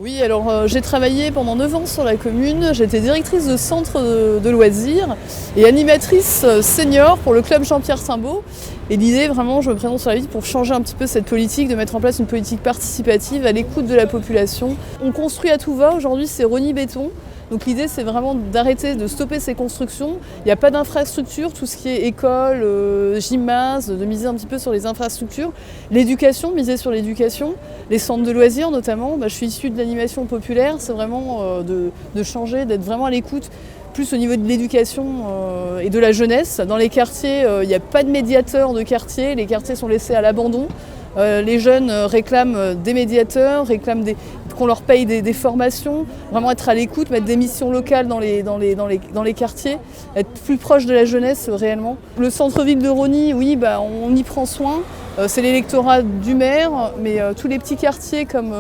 Oui, alors j'ai travaillé pendant 9 ans sur la commune, j'étais directrice de centre de loisirs et animatrice senior pour le club Jean-Pierre Saint-Beau. Et l'idée vraiment, je me présente sur la liste pour changer un petit peu cette politique, de mettre en place une politique participative à l'écoute de la population. On construit à tout va, aujourd'hui c'est Rosny Béton. Donc l'idée c'est vraiment d'arrêter, de stopper ces constructions. Il n'y a pas d'infrastructure, tout ce qui est école, gymnase, de miser un petit peu sur les infrastructures. L'éducation, miser sur l'éducation. Les centres de loisirs notamment, je suis issue de l'animation populaire, c'est vraiment de changer, d'être vraiment à l'écoute, plus au niveau de l'éducation et de la jeunesse. Dans les quartiers, il n'y a pas de médiateurs de quartier, les quartiers sont laissés à l'abandon. Les jeunes réclament des médiateurs, réclament qu'on leur paye des formations, vraiment être à l'écoute, mettre des missions locales dans les quartiers, être plus proche de la jeunesse réellement. Le centre-ville de Rosny, oui, on y prend soin. C'est l'électorat du maire, mais tous les petits quartiers comme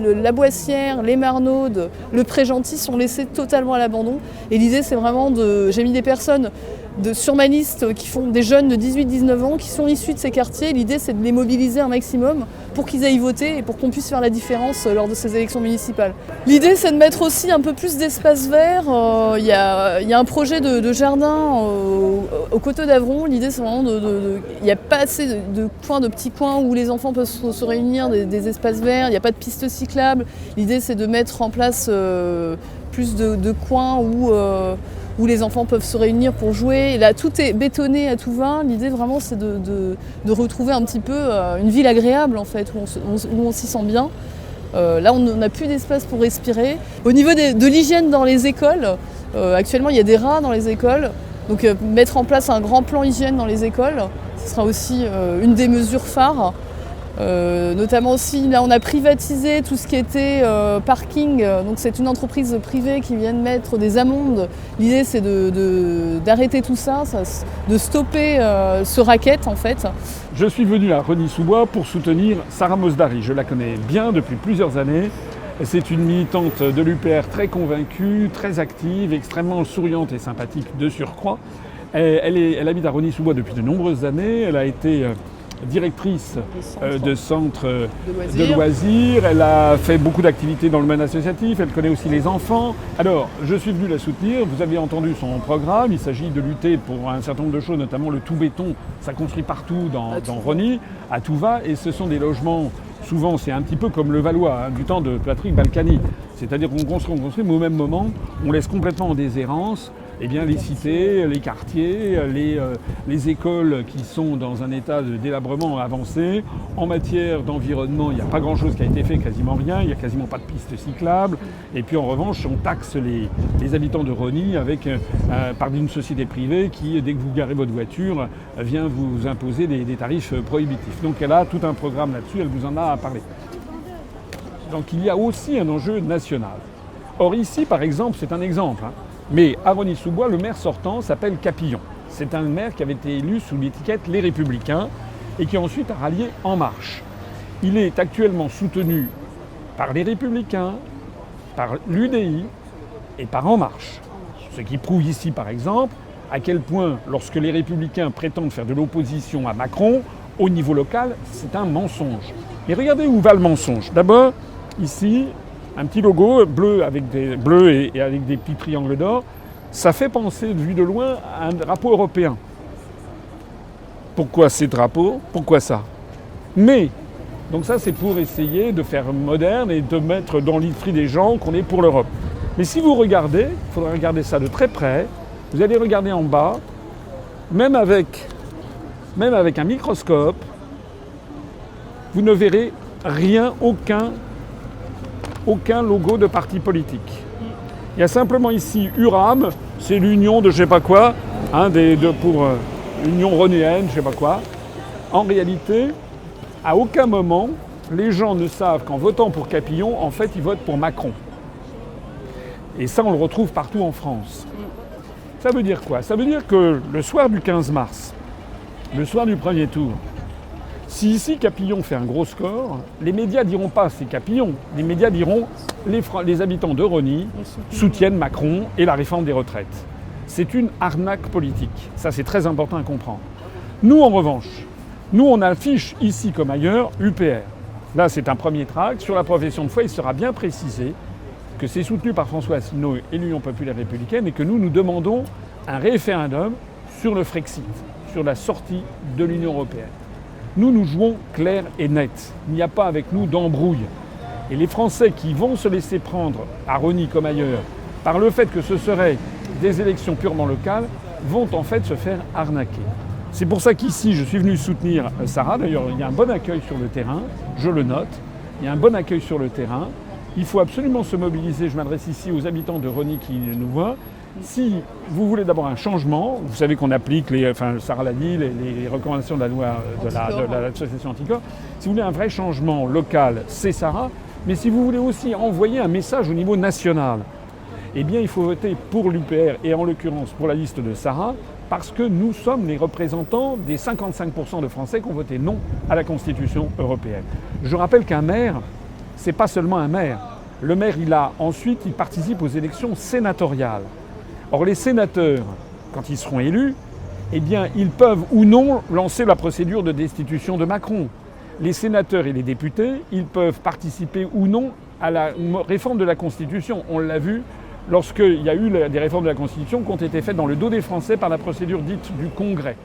la Boissière, les Marnaudes, le Pré-Gentil sont laissés totalement à l'abandon. Et l'idée, c'est vraiment j'ai mis des personnes sur ma liste qui font des jeunes de 18-19 ans qui sont issus de ces quartiers. L'idée, c'est de les mobiliser un maximum pour qu'ils aillent voter et pour qu'on puisse faire la différence lors de ces élections municipales. L'idée, c'est de mettre aussi un peu plus d'espace vert. Il y a un projet de jardin au Coteau d'Avron. L'idée, c'est vraiment il n'y a pas assez de petits coins où les enfants peuvent se réunir, des espaces verts. Il n'y a pas de pistes cyclables. L'idée, c'est de mettre en place plus de coins où les enfants peuvent se réunir pour jouer. Et là, tout est bétonné à tout va. L'idée, vraiment, c'est de retrouver un petit peu une ville agréable, en fait, où on s'y sent bien. Là, on n'a plus d'espace pour respirer. Au niveau de l'hygiène dans les écoles, actuellement, il y a des rats dans les écoles. Donc, mettre en place un grand plan hygiène dans les écoles, ce sera aussi une des mesures phares. Notamment aussi, là on a privatisé tout ce qui était parking, donc c'est une entreprise privée qui vient de mettre des amendes. L'idée c'est d'arrêter tout ça, de stopper ce racket en fait. Je suis venu à Rosny-sous-Bois pour soutenir Sarah Mosdari. Je la connais bien depuis plusieurs années. C'est une militante de l'UPR très convaincue, très active, extrêmement souriante et sympathique de surcroît. Elle habite à Rosny-sous-Bois depuis de nombreuses années. Elle a été directrice de centre de loisirs. Elle a fait beaucoup d'activités dans le domaine associatif, elle connaît aussi les enfants. Alors, je suis venu la soutenir, vous avez entendu son programme, il s'agit de lutter pour un certain nombre de choses, notamment le tout béton, ça construit partout dans Rosny, à tout va, et ce sont des logements, souvent c'est un petit peu comme le Valois, du temps de Patrick Balkany, c'est-à-dire qu'on construit, mais au même moment, on laisse complètement en déshérence les cités, les quartiers, les écoles qui sont dans un état de délabrement avancé. En matière d'environnement, il n'y a pas grand-chose qui a été fait, quasiment rien. Il n'y a quasiment pas de pistes cyclables. Et puis en revanche, on taxe les habitants de Rosny par une société privée qui, dès que vous garez votre voiture, vient vous imposer des tarifs prohibitifs. Donc elle a tout un programme là-dessus, elle vous en a parlé. Donc il y a aussi un enjeu national. Or ici, par exemple, c'est un exemple, mais à Rosny-sous-Bois, le maire sortant s'appelle Capillon. C'est un maire qui avait été élu sous l'étiquette Les Républicains et qui ensuite a rallié En Marche. Il est actuellement soutenu par Les Républicains, par l'UDI et par En Marche. Ce qui prouve ici, par exemple, à quel point, lorsque les Républicains prétendent faire de l'opposition à Macron, au niveau local, c'est un mensonge. Mais regardez où va le mensonge. D'abord, ici, un petit logo bleu avec des bleus et avec des petits triangles d'or, ça fait penser, vu de loin, à un drapeau européen. Pourquoi ces drapeaux? Pourquoi ça? Mais, donc ça c'est pour essayer de faire moderne et de mettre dans l'esprit des gens qu'on est pour l'Europe. Mais si vous regardez, il faudra regarder ça de très près, vous allez regarder en bas, même avec un microscope, vous ne verrez rien, aucun logo de parti politique. Il y a simplement ici URAM, c'est l'union de je sais pas quoi, pour l'union rhonéenne, je sais pas quoi. En réalité, à aucun moment, les gens ne savent qu'en votant pour Capillon, en fait, ils votent pour Macron. Et ça, on le retrouve partout en France. Ça veut dire quoi? Ça veut dire que le soir du 15 mars, le soir du premier tour, si ici Capillon fait un gros score, les médias diront pas c'est Capillon, les médias diront les habitants de Rosny soutiennent Macron et la réforme des retraites. C'est une arnaque politique, ça c'est très important à comprendre. Nous en revanche, on affiche ici comme ailleurs UPR. Là, c'est un premier tract. Sur la profession de foi, il sera bien précisé que c'est soutenu par François Asselineau et l'Union populaire républicaine et que nous demandons un référendum sur le Frexit, sur la sortie de l'Union européenne. Nous jouons clair et net. Il n'y a pas avec nous d'embrouille. Et les Français qui vont se laisser prendre, à Rosny comme ailleurs, par le fait que ce seraient des élections purement locales, vont en fait se faire arnaquer. C'est pour ça qu'ici, je suis venu soutenir Sarah. D'ailleurs, il y a un bon accueil sur le terrain, je le note. Il y a un bon accueil sur le terrain. Il faut absolument se mobiliser. Je m'adresse ici aux habitants de Rosny qui nous voient. Si vous voulez d'abord un changement, vous savez qu'on applique, Sarah l'a dit, les recommandations de la loi de l'association Anticorps. Si vous voulez un vrai changement local, c'est Sarah. Mais si vous voulez aussi envoyer un message au niveau national, eh bien il faut voter pour l'UPR et en l'occurrence pour la liste de Sarah, parce que nous sommes les représentants des 55% de Français qui ont voté non à la Constitution européenne. Je rappelle qu'un maire, c'est pas seulement un maire. Le maire, il participe aux élections sénatoriales. Or, les sénateurs, quand ils seront élus, eh bien, ils peuvent ou non lancer la procédure de destitution de Macron. Les sénateurs et les députés, ils peuvent participer ou non à la réforme de la Constitution. On l'a vu lorsqu'il y a eu des réformes de la Constitution qui ont été faites dans le dos des Français par la procédure dite du Congrès.